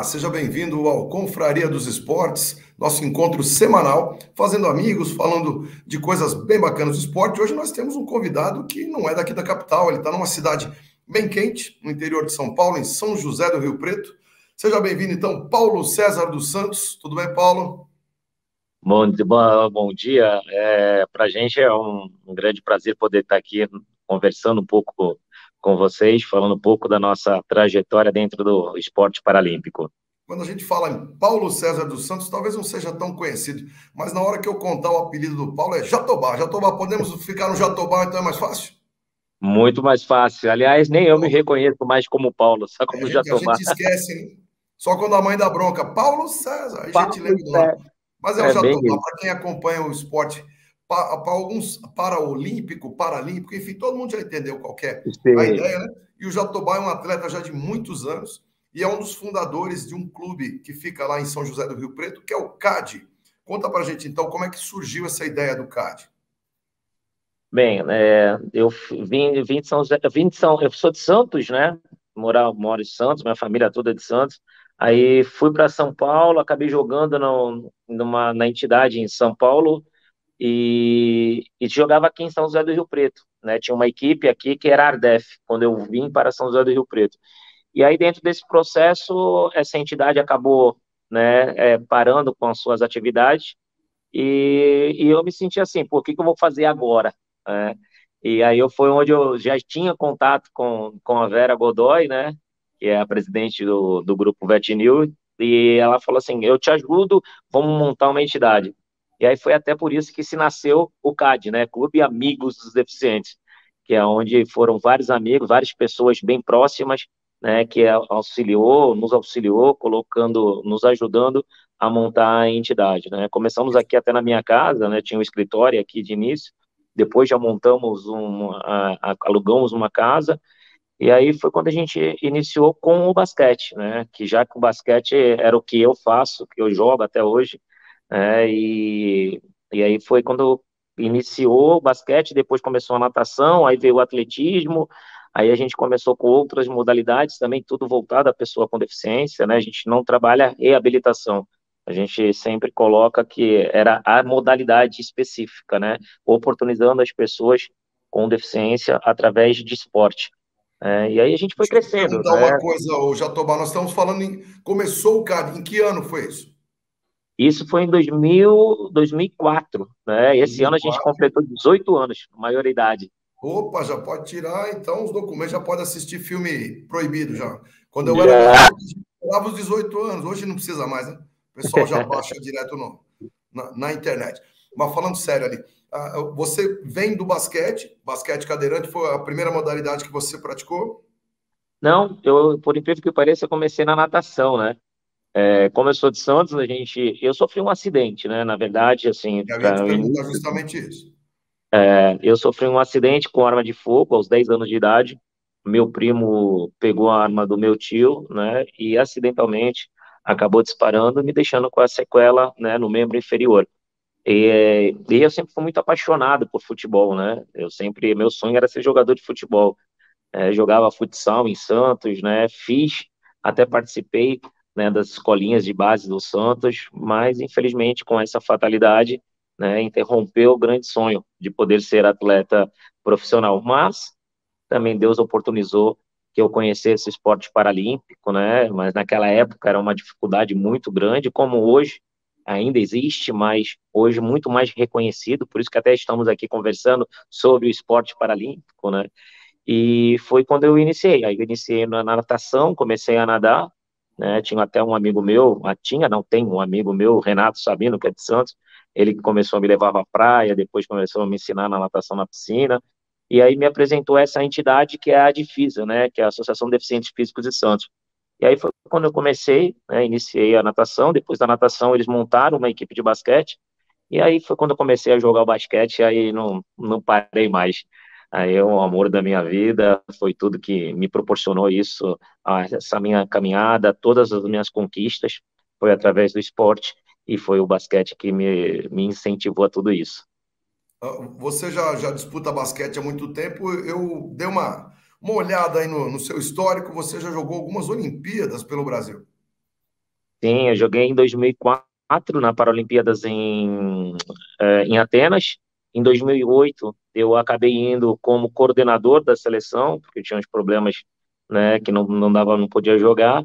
seja bem-vindo ao Confraria dos Esportes, nosso encontro semanal, fazendo amigos, falando de coisas bem bacanas do esporte. Hoje nós temos um convidado que não é daqui da capital, ele está numa cidade bem quente, no interior de São Paulo, em São José do Rio Preto. Seja bem-vindo, então, Paulo César dos Santos. Tudo bem, Paulo? Bom dia. Para a gente é um grande prazer poder estar aqui conversando um pouco com vocês, falando um pouco da nossa trajetória dentro do esporte paralímpico. Quando a gente fala em Paulo César dos Santos, talvez não seja tão conhecido, mas na hora que eu contar o apelido do Paulo é Jatobá. Jatobá, podemos ficar no Jatobá, então é mais fácil? Muito mais fácil. Aliás, nem eu me reconheço mais como Paulo, só A como gente, a Jatobá. gente esquece, né? Só quando a mãe dá bronca, Paulo César, aí a gente Paulo, lembra do nome. Mas é o bem Jatobá, isso. para quem acompanha o esporte, para alguns paraolímpico, paralímpico, enfim, todo mundo já entendeu qual que é a Sei. ideia, né? E o Jatobá é um atleta já de muitos anos e é um dos fundadores de um clube que fica lá em São José do Rio Preto, que é o CAD. Conta pra gente, então, como é que surgiu essa ideia do CAD? Bem, eu vim de São José, eu sou de Santos, né? Moro em Santos, minha família toda é de Santos. Aí fui para São Paulo, acabei jogando na entidade em São Paulo e jogava aqui em São José do Rio Preto, né? Tinha uma equipe aqui que era a Ardef, quando eu vim para São José do Rio Preto. E aí, dentro desse processo, essa entidade acabou, né, parando com as suas atividades e eu me senti assim, pô, o que que eu vou fazer agora? É, e aí foi onde eu já tinha contato com a Vera Godoy, né, que é a presidente do grupo VetNew, e ela falou assim, eu te ajudo, vamos montar uma entidade. E aí foi até por isso que se nasceu o CAD, né, Clube Amigos dos Deficientes, que é onde foram vários amigos, várias pessoas bem próximas, né, que nos auxiliou, colocando, nos ajudando a montar a entidade, né? Começamos aqui até na minha casa, né? Tinha um escritório aqui de início, depois já alugamos uma casa, e aí foi quando a gente iniciou com o basquete, né? Que já que o basquete era o que eu faço, que eu jogo até hoje, né? E aí foi quando iniciou o basquete, depois começou a natação, aí veio o atletismo, aí a gente começou com outras modalidades também, tudo voltado à pessoa com deficiência, né? A gente não trabalha reabilitação, a gente sempre coloca que era a modalidade específica, né? Oportunizando as pessoas com deficiência através de esporte. E aí a gente foi Deixa eu te crescendo, perguntar né? uma coisa, ô Jatobá, nós estamos falando em... Começou o CAD, em que ano foi isso? Isso foi em 2004, né? Esse ano a gente 2004. completou 18 anos, maioridade. Opa, já pode tirar, então, os documentos, já pode assistir filme proibido já. Quando eu era mais Já, novo, esperava os 18 anos, hoje não precisa mais, né? O pessoal já baixa direto na internet. Mas falando sério ali, você vem do basquete, basquete cadeirante foi a primeira modalidade que você praticou? não, por incrível que pareça, eu comecei na natação, né? Como eu sou de Santos, eu sofri um acidente, né? Na verdade, assim, Eu ia te para o perguntar início, justamente isso. eu sofri um acidente com arma de fogo aos 10 anos de idade. Meu primo pegou a arma do meu tio, né? E acidentalmente acabou disparando, me deixando com a sequela, né, no membro inferior. E eu sempre fui muito apaixonado por futebol, né? Meu sonho era ser jogador de futebol. Jogava futsal em Santos, né? Até participei, né, das escolinhas de base do Santos, mas infelizmente com essa fatalidade, né, interrompeu o grande sonho de poder ser atleta profissional. Mas também Deus oportunizou que eu conhecesse o esporte paralímpico, né? Mas naquela época era uma dificuldade muito grande, como hoje ainda existe, mas hoje muito mais reconhecido, por isso que até estamos aqui conversando sobre o esporte paralímpico, né? E foi quando eu iniciei. Aí eu iniciei na natação, comecei a nadar, né? Tinha até um amigo meu, não tem um amigo meu, Renato Sabino, que é de Santos, ele que começou a me levar para a praia, depois começou a me ensinar na natação na piscina, e aí me apresentou essa entidade que é a Adifisa, né? Que é a Associação de Deficientes Físicos de Santos. E aí foi quando eu comecei, né? Iniciei a natação, depois da natação eles montaram uma equipe de basquete, e aí foi quando eu comecei a jogar o basquete, e aí não parei mais. Aí é o amor da minha vida, foi tudo que me proporcionou isso, essa minha caminhada, todas as minhas conquistas, foi através do esporte, e foi o basquete que me incentivou a tudo isso. Você já disputa basquete há muito tempo. Eu dei uma olhada aí no seu histórico. Você já jogou algumas Olimpíadas pelo Brasil. Sim, eu joguei em 2004 na Paralimpíadas em Atenas. Em 2008, eu acabei indo como coordenador da seleção, porque eu tinha uns problemas, né, que não dava, não podia jogar,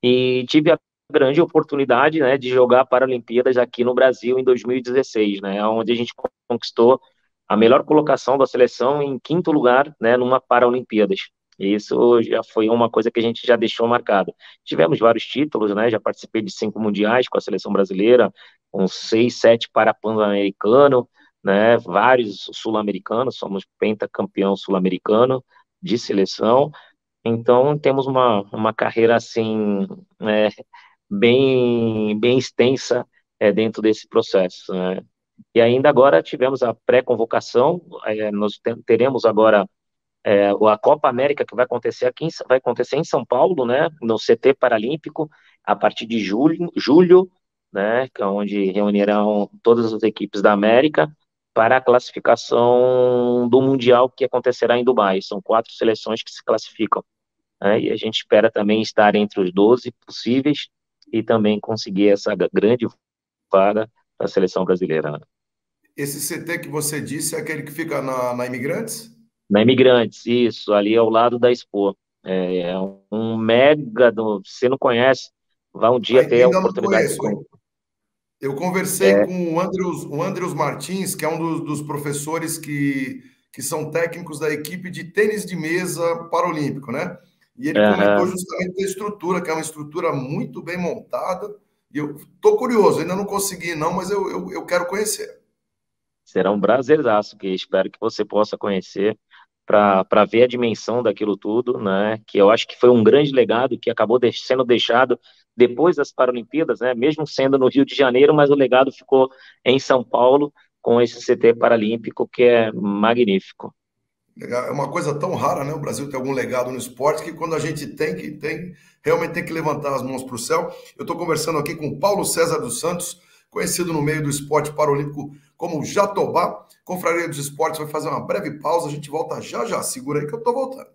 e tive a grande oportunidade, né, de jogar Paralimpíadas aqui no Brasil em 2016, né, onde a gente conquistou a melhor colocação da seleção em quinto lugar, né, numa Paralimpíadas. E isso já foi uma coisa que a gente já deixou marcada. Tivemos vários títulos, né? Já participei de 5 mundiais com a seleção brasileira, uns 6, 7 para Pan-Americano, né? Vários sul-americanos, somos pentacampeão sul-americano de seleção. Então temos uma carreira assim, né, bem extensa dentro desse processo, né? E ainda agora tivemos a pré-convocação, nós teremos agora a Copa América que vai acontecer vai acontecer em São Paulo, né, no CT Paralímpico, a partir de julho, né, que é onde reunirão todas as equipes da América para a classificação do Mundial que acontecerá em Dubai. São 4 seleções que se classificam, né, e a gente espera também estar entre os 12 possíveis e também conseguir essa grande vaga da seleção brasileira, né? Esse CT que você disse é aquele que fica na Imigrantes? Na Imigrantes, isso, ali ao lado da Expo. É um mega, você não conhece, vai um dia ter a Ainda não oportunidade de conheço. conhecer. Eu conversei É, com o Andrews Martins, que é um dos professores que são técnicos da equipe de tênis de mesa paralímpico, né? E ele comentou aham, justamente da estrutura, que é uma estrutura muito bem montada. E eu estou curioso, ainda não consegui, não, mas eu quero conhecer. será um prazerzaço que espero que você possa conhecer para ver a dimensão daquilo tudo, né? Que eu acho que foi um grande legado que acabou sendo deixado depois das Paralimpíadas, né? Mesmo sendo no Rio de Janeiro, mas o legado ficou em São Paulo com esse CT Paralímpico que é magnífico. É uma coisa tão rara, né? O Brasil ter algum legado no esporte que quando a gente realmente tem que levantar as mãos para o céu. Eu estou conversando aqui com Paulo César dos Santos, conhecido no meio do esporte paralímpico como Jatobá. Confraria dos Esportes vai fazer uma breve pausa, a gente volta já já. Segura aí que eu estou voltando.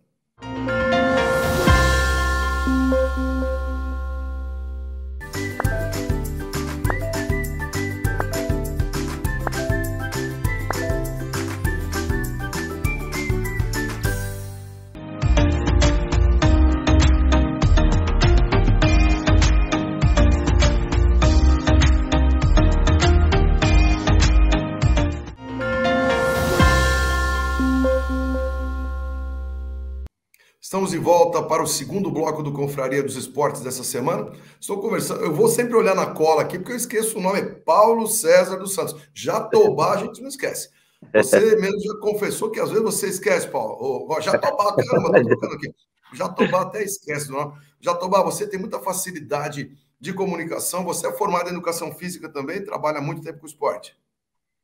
Estamos de volta para o segundo bloco do Confraria dos Esportes dessa semana. Estou conversando, eu vou sempre olhar na cola aqui, porque eu esqueço o nome, é Paulo César dos Santos. Jatobá a gente não esquece. Você mesmo já confessou que às vezes você esquece, Paulo. Jatobá, caramba, estou trocando aqui. Jatobá até esquece do nome. Jatobá, você tem muita facilidade de comunicação, você é formado em educação física também, trabalha muito tempo com esporte.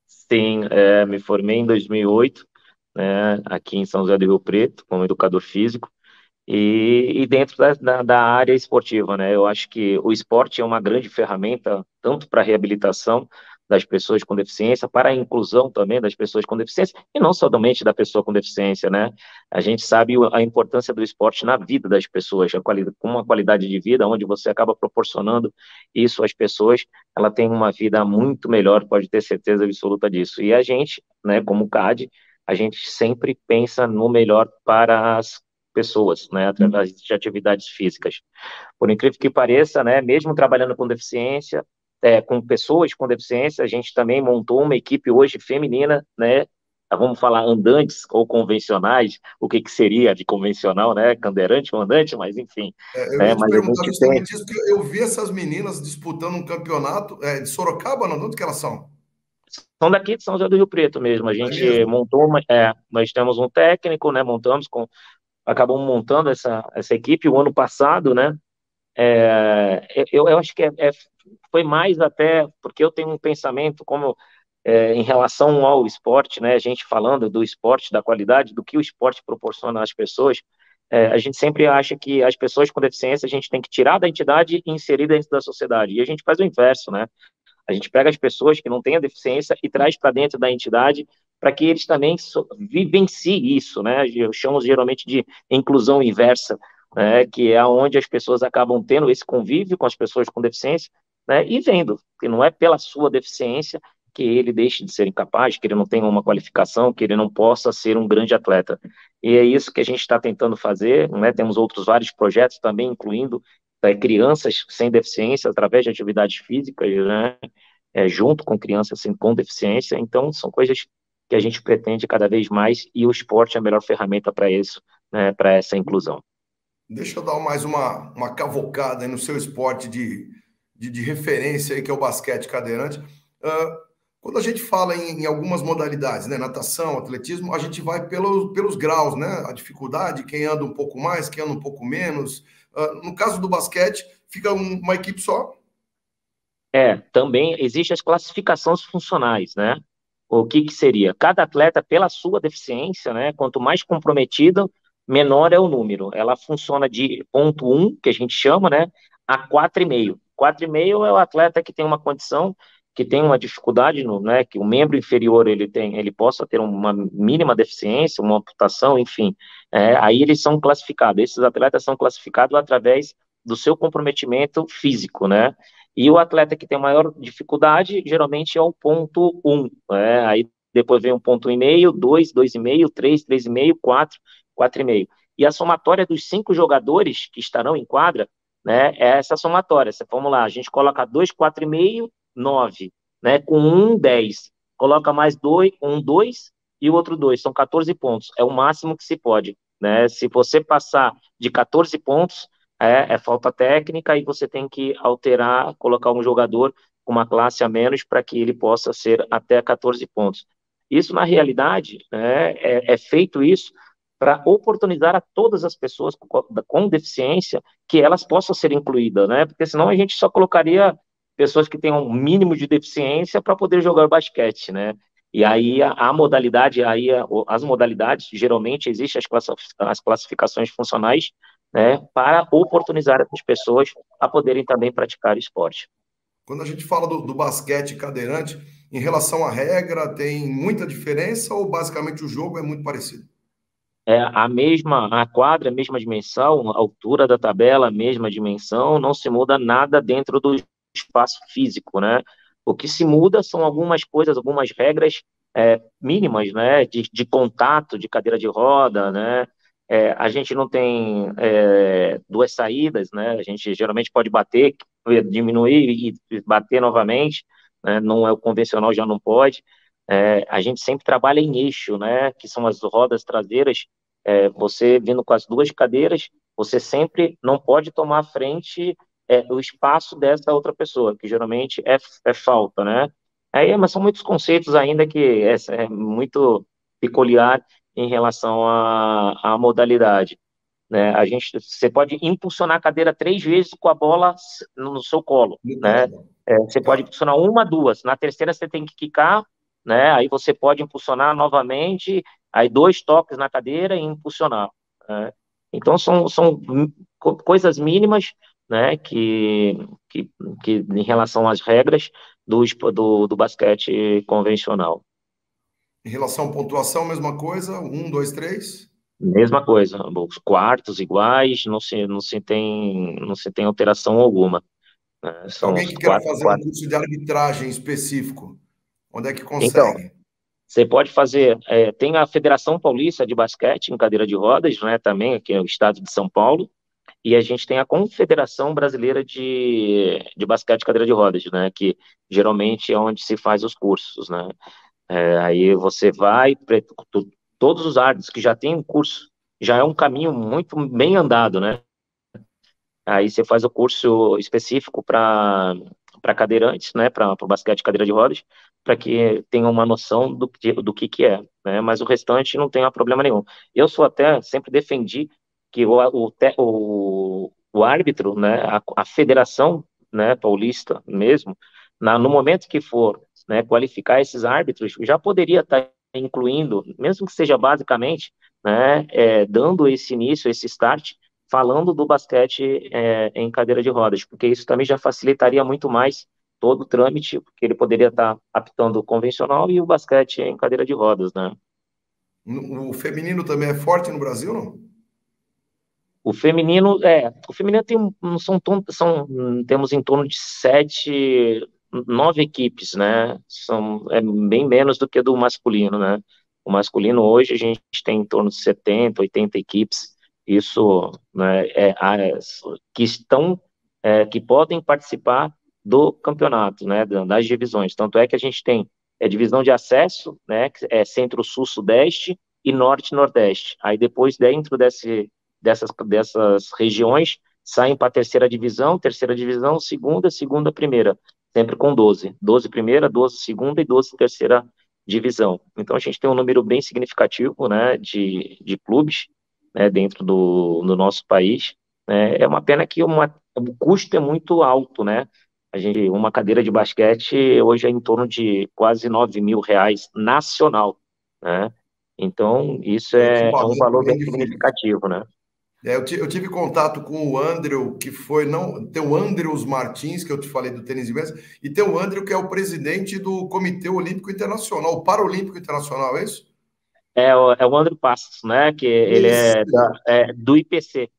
Sim, me formei em 2008, né, aqui em São José do Rio Preto, como educador físico, e dentro da área esportiva, né, eu acho que o esporte é uma grande ferramenta, tanto para a reabilitação das pessoas com deficiência, para a inclusão também das pessoas com deficiência, e não somente da pessoa com deficiência, né, a gente sabe a importância do esporte na vida das pessoas, com uma qualidade de vida, onde você acaba proporcionando isso às pessoas, ela tem uma vida muito melhor, pode ter certeza absoluta disso. E a gente, né, como CAD, a gente sempre pensa no melhor para as pessoas, né, através de atividades físicas. Por incrível que pareça, né, mesmo trabalhando com deficiência, com pessoas com deficiência, a gente também montou uma equipe hoje feminina, né, vamos falar andantes ou convencionais, o que que seria de convencional, né, cadeirante ou andante, mas enfim, Eu né, ia te mas a perguntar gente tem. justamente isso, porque eu vi essas meninas disputando um campeonato de Sorocaba, não? De onde que elas são? São daqui de São José do Rio Preto mesmo. A É gente mesmo? montou, nós temos um técnico, né? Acabamos montando essa equipe o ano passado, né? Eu acho que foi mais até porque eu tenho um pensamento como em relação ao esporte, né? A gente falando do esporte, da qualidade, do que o esporte proporciona às pessoas. A gente sempre acha que as pessoas com deficiência a gente tem que tirar da entidade e inserir dentro da sociedade. E a gente faz o inverso, né? A gente pega as pessoas que não têm a deficiência e traz para dentro da entidade para que eles também vivenciem isso, né? Eu chamo geralmente de inclusão inversa, né, que é onde as pessoas acabam tendo esse convívio com as pessoas com deficiência, né, e vendo que não é pela sua deficiência que ele deixe de ser incapaz, que ele não tenha uma qualificação, que ele não possa ser um grande atleta. E é isso que a gente está tentando fazer, né? Temos outros vários projetos também, incluindo crianças sem deficiência, através de atividades físicas, né? Junto com crianças assim, com deficiência. Então, são coisas que a gente pretende cada vez mais e o esporte é a melhor ferramenta para isso, né? Para essa inclusão. Deixa eu dar mais uma cavocada aí no seu esporte de referência aí, que é o basquete cadeirante. Quando a gente fala em algumas modalidades, né, natação, atletismo, a gente vai pelos graus, né? A dificuldade, quem anda um pouco mais, quem anda um pouco menos. No caso do basquete, fica uma equipe só. Também existem as classificações funcionais, né? O que que seria? Cada atleta, pela sua deficiência, né? Quanto mais comprometida, menor é o número. Ela funciona de ponto um, que a gente chama, né? A 4,5. 4,5 é o atleta que tem uma condição, que tem uma dificuldade, no, né? Que o membro inferior ele possa ter uma mínima deficiência, uma amputação, enfim. Aí eles são classificados. Esses atletas são classificados através do seu comprometimento físico, né? E o atleta que tem maior dificuldade, geralmente é o ponto um, né? Aí depois vem um ponto e meio, dois, 2,5, 3, 3,5, 4, 4,5. E a somatória dos 5 jogadores que estarão em quadra, né, é essa somatória. Vamos lá, a gente coloca 2, 4,5, 9, né, com 1, 10. Coloca mais 2, 1, 2 e o outro 2, são 14 pontos. É o máximo que se pode, né? Se você passar de 14 pontos, é falta técnica e você tem que alterar, colocar um jogador com uma classe a menos para que ele possa ser até 14 pontos. Isso, na realidade, né, é feito isso para oportunizar a todas as pessoas com deficiência que elas possam ser incluídas, né? Porque senão a gente só colocaria pessoas que tenham um mínimo de deficiência para poder jogar basquete, né? E aí a modalidade, as modalidades, geralmente existem as classificações funcionais, né, para oportunizar essas pessoas a poderem também praticar esporte. Quando a gente fala do basquete cadeirante, em relação à regra, tem muita diferença ou basicamente o jogo é muito parecido? A quadra, a mesma dimensão, a altura da tabela, a mesma dimensão, não se muda nada dentro do espaço físico, né? O que se muda são algumas coisas, algumas regras mínimas, né? De contato, de cadeira de roda, né? A gente não tem duas saídas, né? A gente geralmente pode bater, diminuir e bater novamente, né? Não é o convencional, já não pode. A gente sempre trabalha em eixo, né? Que são as rodas traseiras, você vindo com as duas cadeiras, você sempre não pode tomar à frente o espaço dessa outra pessoa, que geralmente é falta, né? Mas são muitos conceitos ainda que é muito peculiar em relação à modalidade, né? Você pode impulsionar a cadeira 3 vezes com a bola no seu colo, No né? colo. Você pode Tá. impulsionar uma, duas. Na terceira você tem que quicar, né? Aí você pode impulsionar novamente, aí 2 toques na cadeira e impulsionar, né? Então são coisas mínimas, né? Que, que em relação às regras do basquete convencional. Em relação à pontuação, mesma coisa? Um, dois, três? Mesma coisa, os quartos iguais, não se tem alteração alguma, né? São Alguém os que queira quatro, fazer um quatro. curso de arbitragem específico, onde é que Então, consegue? você pode fazer, tem a Federação Paulista de Basquete em cadeira de rodas, né, também aqui no estado de São Paulo, e a gente tem a Confederação Brasileira de Basquete em cadeira de rodas, né, que geralmente é onde se faz os cursos, né. Aí você vai, todos os árbitros que já têm um curso, já é um caminho muito bem andado, né. Aí você faz o curso específico para cadeirantes, né, para o basquete de cadeira de rodas, para que tenham uma noção do que é, né, mas o restante não tem problema nenhum. Eu sou até, sempre defendi que o árbitro, né, a federação, né, paulista mesmo, no momento que for, né, qualificar esses árbitros, já poderia estar incluindo, mesmo que seja basicamente, né, dando esse início, esse start, falando do basquete em cadeira de rodas, porque isso também já facilitaria muito mais todo o trâmite, porque ele poderia estar apitando o convencional e o basquete em cadeira de rodas, né? O feminino também é forte no Brasil, não? o feminino tem, temos em torno de sete, nove equipes, né? É bem menos do que do masculino, né? O masculino hoje a gente tem em torno de 70, 80 equipes, isso, né, áreas que podem participar do campeonato, né? Das divisões. Tanto é que a gente tem divisão de acesso, né? Que é Centro-Sul, Sudeste e Norte-Nordeste. Aí depois, dentro dessas regiões, saem para a terceira divisão, segunda, primeira, sempre com 12. 12 primeira, 12 segunda e 12 terceira divisão. Então a gente tem um número bem significativo, né, de clubes, né, dentro do nosso país. Né. É uma pena que o custo é muito alto, né? Uma cadeira de basquete hoje é em torno de quase R$ 9.000 nacional, né? Então, isso Que é um valor valor bem bem difícil. significativo, né? Eu tive contato com o Andrew, que foi, não, tem o Andrews Martins, que eu te falei do tênis de mesa, e tem o Andrew, que é o presidente do Comitê Olímpico Internacional, o Paralímpico Internacional, é isso? É o André Passos, né? Que ele Esse. do IPC.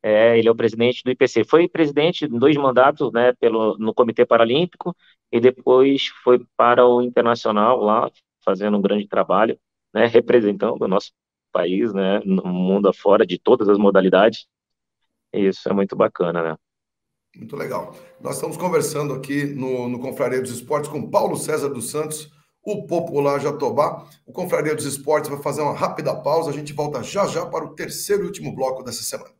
Ele é o presidente do IPC. Foi presidente em dois mandatos, né? No Comitê Paralímpico e depois foi para o Internacional lá, fazendo um grande trabalho, né? Representando o nosso país, né? No mundo afora, de todas as modalidades. E isso é muito bacana, né? Muito legal. Nós estamos conversando aqui no Confraria dos Esportes com Paulo César dos Santos, o popular Jatobá. O Confraria dos Esportes vai fazer uma rápida pausa. A gente volta já já para o terceiro e último bloco dessa semana.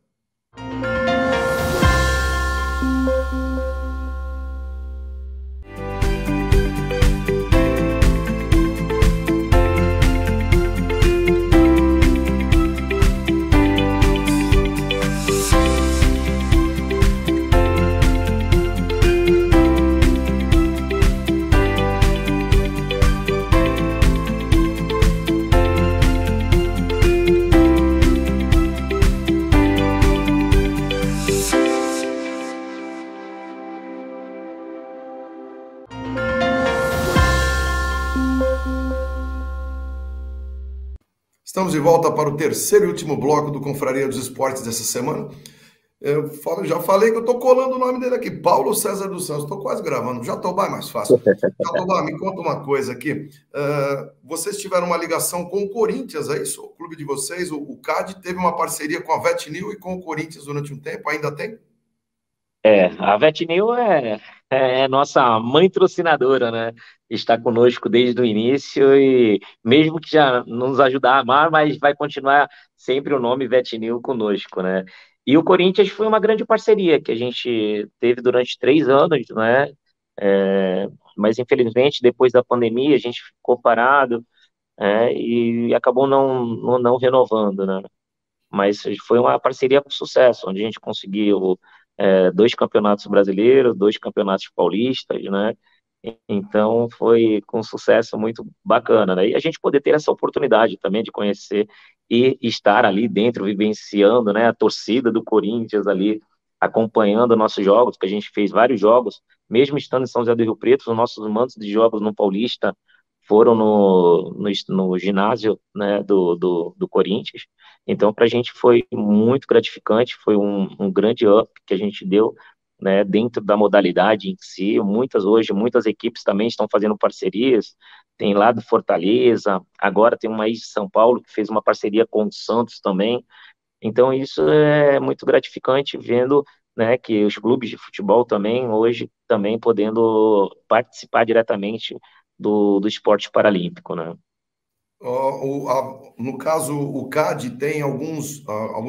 Estamos de volta para o terceiro e último bloco do Confraria dos Esportes dessa semana. Já falei que eu estou colando o nome dele aqui, Paulo César dos Santos. Estou quase gravando. Jatobá é mais fácil. Jatobá, me conta uma coisa aqui. Vocês tiveram uma ligação com o Corinthians, é isso? O clube de vocês, o CAD, teve uma parceria com a VetNil e com o Corinthians durante um tempo. Ainda tem? A VetNil é nossa mãe patrocinadora, né? Está conosco desde o início e mesmo que já não nos ajudar a amar, mas vai continuar sempre o nome VetNil conosco, né? E o Corinthians foi uma grande parceria que a gente teve durante 3 anos, né? Mas infelizmente depois da pandemia a gente ficou parado, e acabou não renovando, né? Mas foi uma parceria com sucesso, onde a gente conseguiu 2 campeonatos brasileiros, 2 campeonatos paulistas, né? Então foi com sucesso muito bacana, né? E a gente poder ter essa oportunidade também de conhecer e estar ali dentro, vivenciando, né, a torcida do Corinthians ali, acompanhando nossos jogos, que a gente fez vários jogos, mesmo estando em São José do Rio Preto, os nossos mandos de jogos no Paulista foram no ginásio, né, do Corinthians. Então, para a gente foi muito gratificante, foi um grande up que a gente deu, né, dentro da modalidade em si. Muitas equipes também estão fazendo parcerias, tem lá do Fortaleza, agora tem uma aí de São Paulo que fez uma parceria com o Santos também. Então, isso é muito gratificante vendo, né, que os clubes de futebol também, hoje, também podendo participar diretamente do esporte paralímpico, né? No caso, o CAD tem alguns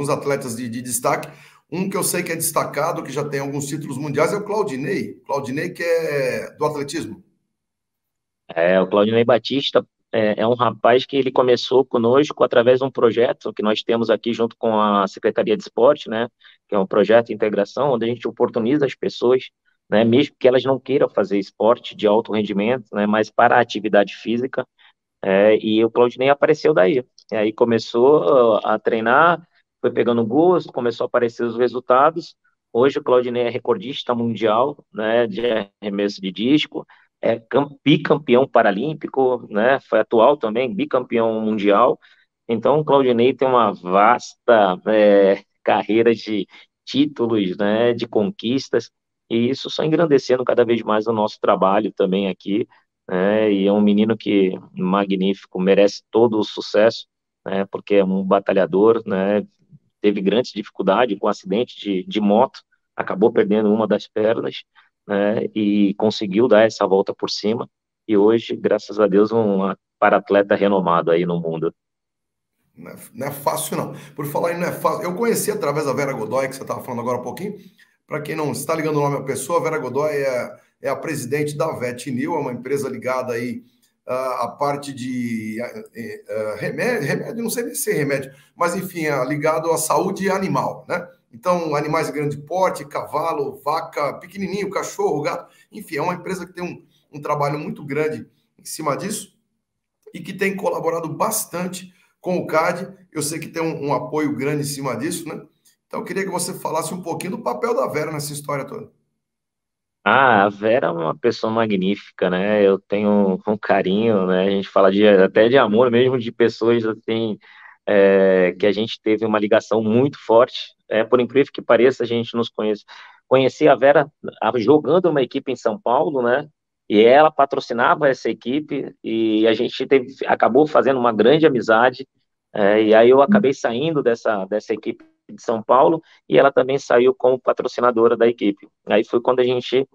atletas de destaque. Um que eu sei que é destacado, que já tem alguns títulos mundiais, é o Claudinei. Claudinei, que é do atletismo. O Claudinei Batista é um rapaz que ele começou conosco através de um projeto que nós temos aqui junto com a Secretaria de Esporte, né, que é um projeto de integração, onde a gente oportuniza as pessoas, né, mesmo que elas não queiram fazer esporte de alto rendimento, né, mas para a atividade física, e o Claudinei apareceu daí. E aí começou a treinar, foi pegando gosto, começou a aparecer os resultados. Hoje o Claudinei é recordista mundial, né, de arremesso de disco, bicampeão paralímpico, né, foi atual também, bicampeão mundial. Então o Claudinei tem uma vasta carreira de títulos, né, de conquistas, e isso só engrandecendo cada vez mais o nosso trabalho também aqui, né, e é um menino que magnífico, merece todo o sucesso, né, porque é um batalhador, né, teve grandes dificuldades com um acidente de moto, acabou perdendo uma das pernas, né, e conseguiu dar essa volta por cima, e hoje, graças a Deus, um para-atleta renomado aí no mundo. Não é fácil, não. Por falar em não é fácil, eu conheci através da Vera Godoy, que você estava falando agora há pouquinho. Para quem não está ligando o nome à pessoa, a Vera Godoy é a presidente da VetNil, é uma empresa ligada aí à parte de remédio, não sei nem se é remédio, mas enfim, é ligado à saúde animal, né? Então, animais de grande porte, cavalo, vaca, pequenininho, cachorro, gato, enfim, é uma empresa que tem um trabalho muito grande em cima disso e que tem colaborado bastante com o CAD. Eu sei que tem um apoio grande em cima disso, né? Então, eu queria que você falasse um pouquinho do papel da Vera nessa história toda. Ah, a Vera é uma pessoa magnífica, né? Eu tenho um carinho, né? A gente fala até de amor mesmo, de pessoas assim, que a gente teve uma ligação muito forte. Por incrível que pareça, a gente nos conhece. Conheci a Vera jogando uma equipe em São Paulo, né? E ela patrocinava essa equipe e a gente acabou fazendo uma grande amizade. E aí eu acabei saindo dessa equipe de São Paulo e ela também saiu como patrocinadora da equipe. Aí foi quando a gente,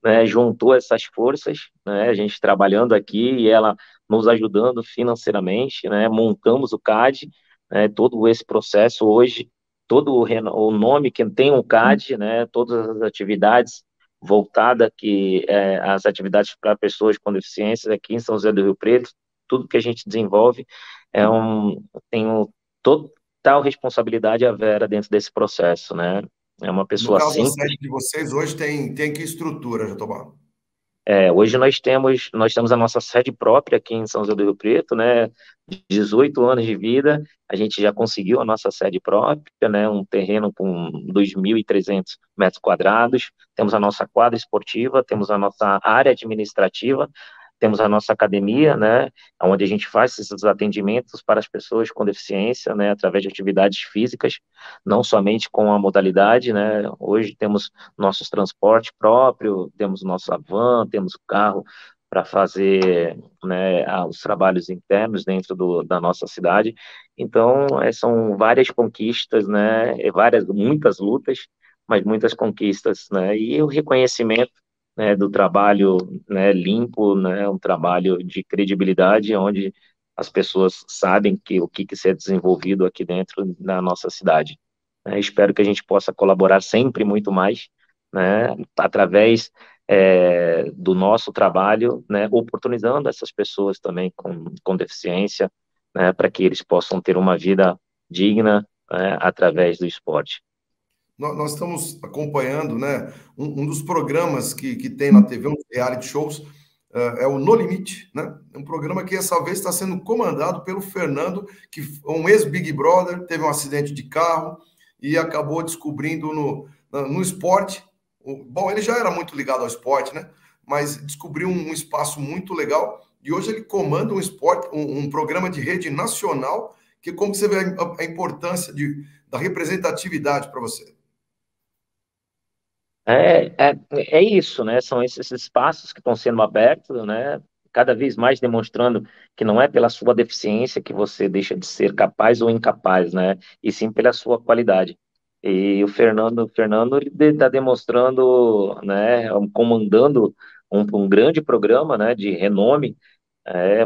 né, juntou essas forças, né, a gente trabalhando aqui e ela nos ajudando financeiramente, né, montamos o CAD, né, todo esse processo hoje, todo o nome que tem um CAD, né, todas as atividades voltadas as atividades para pessoas com deficiências aqui em São José do Rio Preto, tudo que a gente desenvolve tem total responsabilidade a Vera dentro desse processo, né? É uma No pessoa caso, a simples. sede de vocês hoje tem que estrutura, Jatobá? Hoje nós temos a nossa sede própria aqui em São José do Rio Preto, né? 18 anos de vida, a gente já conseguiu a nossa sede própria, né? Um terreno com 2.300 metros quadrados, temos a nossa quadra esportiva, temos a nossa área administrativa, temos a nossa academia, né? Onde a gente faz esses atendimentos para as pessoas com deficiência, né? Através de atividades físicas, não somente com a modalidade, né? Hoje temos nossos transporte próprio, temos nossa van, temos o carro para fazer, né, os trabalhos internos dentro da nossa cidade. Então, são várias conquistas, né, muitas lutas, mas muitas conquistas, né, e o reconhecimento, né, do trabalho, né, limpo, né, um trabalho de credibilidade, onde as pessoas sabem o que ser desenvolvido aqui dentro da nossa cidade. Espero que a gente possa colaborar sempre muito mais, né, através do nosso trabalho, né, oportunizando essas pessoas também com deficiência, né, para que eles possam ter uma vida digna, né, através do esporte. Nós estamos acompanhando, né, um dos programas que tem na TV, uns reality shows, é o No Limite, né? É um programa que essa vez está sendo comandado pelo Fernando, que é um ex-Big Brother, teve um acidente de carro e acabou descobrindo no esporte. Bom, ele já era muito ligado ao esporte, né? Mas descobriu um espaço muito legal e hoje ele comanda um esporte, um programa de rede nacional, que como você vê a importância da representatividade para você. É isso, né? São esses espaços que estão sendo abertos, né? Cada vez mais demonstrando que não é pela sua deficiência que você deixa de ser capaz ou incapaz, né? E sim pela sua qualidade. E o Fernando ele está demonstrando, né? Comandando um grande programa, né? De renome,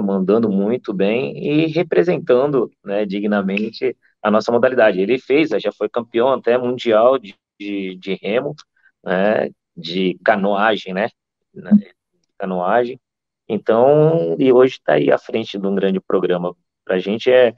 mandando muito bem e representando, né? Dignamente a nossa modalidade. Ele já foi campeão até mundial de remo, né, de canoagem, né, canoagem. Então, e hoje está aí à frente de um grande programa. Para a gente é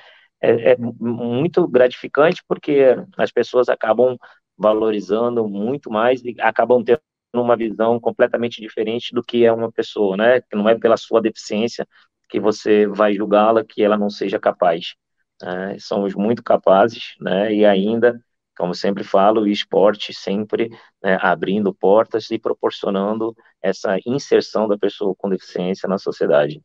muito gratificante porque as pessoas acabam valorizando muito mais e acabam tendo uma visão completamente diferente do que é uma pessoa, né? Que não é pela sua deficiência que você vai julgá-la que ela não seja capaz. Somos muito capazes, né? E ainda, como sempre falo, o esporte sempre, né, abrindo portas e proporcionando essa inserção da pessoa com deficiência na sociedade.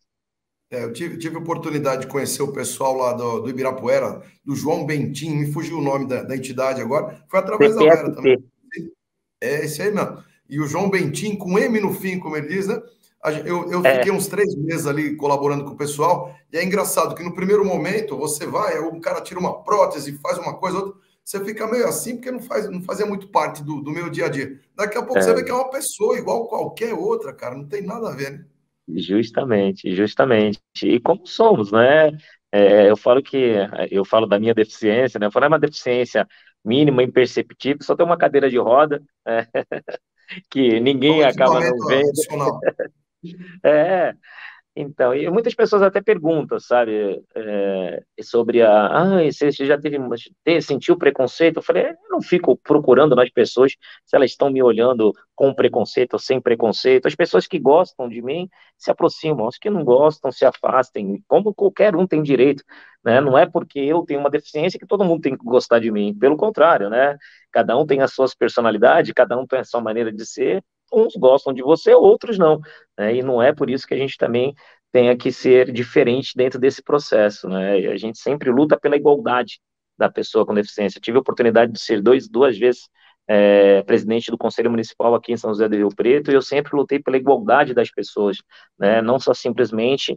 Eu tive a oportunidade de conhecer o pessoal lá do Ibirapuera, do João Bentim, me fugiu o nome da entidade agora, foi através da Vera também. CPST. É esse aí mesmo. E o João Bentim, com M no fim, como ele diz, né? Eu É, fiquei uns 3 meses ali colaborando com o pessoal, e é engraçado que no primeiro momento você vai, um cara tira uma prótese, faz uma coisa, outra, você fica meio assim, porque não fazia muito parte do meu dia a dia. Daqui a pouco você vê que é uma pessoa igual qualquer outra, cara, não tem nada a ver, né? Justamente, justamente. E como somos, né? Eu falo da minha deficiência, né? Eu falo, é uma deficiência mínima, imperceptível, só tem uma cadeira de roda, que É um ninguém acaba equipamento não vendo. adicional. É, então, e muitas pessoas até perguntam, sabe, sobre você já sentiu preconceito? Eu falei, eu não fico procurando nas pessoas se elas estão me olhando com preconceito ou sem preconceito. As pessoas que gostam de mim se aproximam, as que não gostam se afastem, como qualquer um tem direito, né? Não é porque eu tenho uma deficiência que todo mundo tem que gostar de mim, pelo contrário, né? Cada um tem as suas personalidades, cada um tem a sua maneira de ser. Uns gostam de você, outros não, né? E não é por isso que a gente também tenha que ser diferente dentro desse processo, né? E a gente sempre luta pela igualdade da pessoa com deficiência. Eu tive a oportunidade de ser duas vezes presidente do Conselho Municipal aqui em São José do Rio Preto, e eu sempre lutei pela igualdade das pessoas, né? Não só simplesmente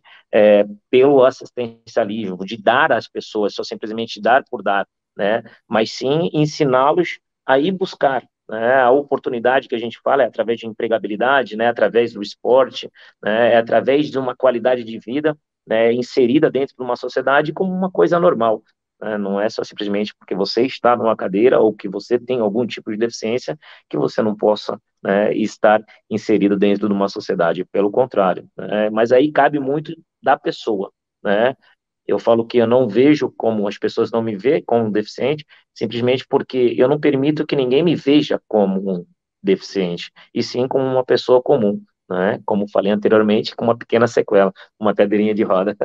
pelo assistencialismo, de dar às pessoas, só simplesmente dar por dar, né? Mas sim ensiná-los a ir buscar, né? A oportunidade que a gente fala é através de empregabilidade, né? Através do esporte, né? É através de uma qualidade de vida, né? Inserida dentro de uma sociedade como uma coisa normal, né? Não é só simplesmente porque você está numa cadeira ou que você tem algum tipo de deficiência que você não possa, né, estar inserido dentro de uma sociedade, pelo contrário, né? Mas aí cabe muito da pessoa, né? Eu falo que eu não vejo como as pessoas não me veem como um deficiente, simplesmente porque eu não permito que ninguém me veja como um deficiente, e sim como uma pessoa comum, né? Como falei anteriormente, com uma pequena sequela, uma cadeirinha de roda.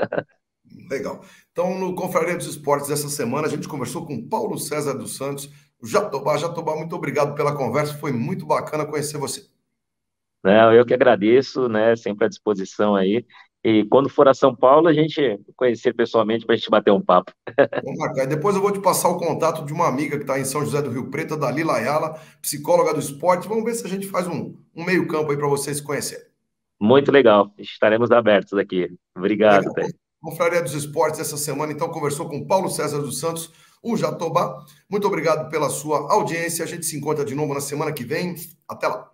Legal. Então, no Confraria dos Esportes dessa semana, a gente conversou com Paulo César dos Santos, o Jatobá. Jatobá, muito obrigado pela conversa, foi muito bacana conhecer você. Né? Eu que agradeço, né? Sempre à disposição aí. E quando for a São Paulo, a gente conhecer pessoalmente para a gente bater um papo. Vamos marcar. E depois eu vou te passar o contato de uma amiga que está em São José do Rio Preto, a Dalila Ayala, psicóloga do esporte. Vamos ver se a gente faz um meio-campo aí para vocês se conhecerem. Muito legal. Estaremos abertos aqui. Obrigado, Legal. Té. Confraria dos Esportes essa semana, então, conversou com Paulo César dos Santos, o Jatobá. Muito obrigado pela sua audiência. A gente se encontra de novo na semana que vem. Até lá.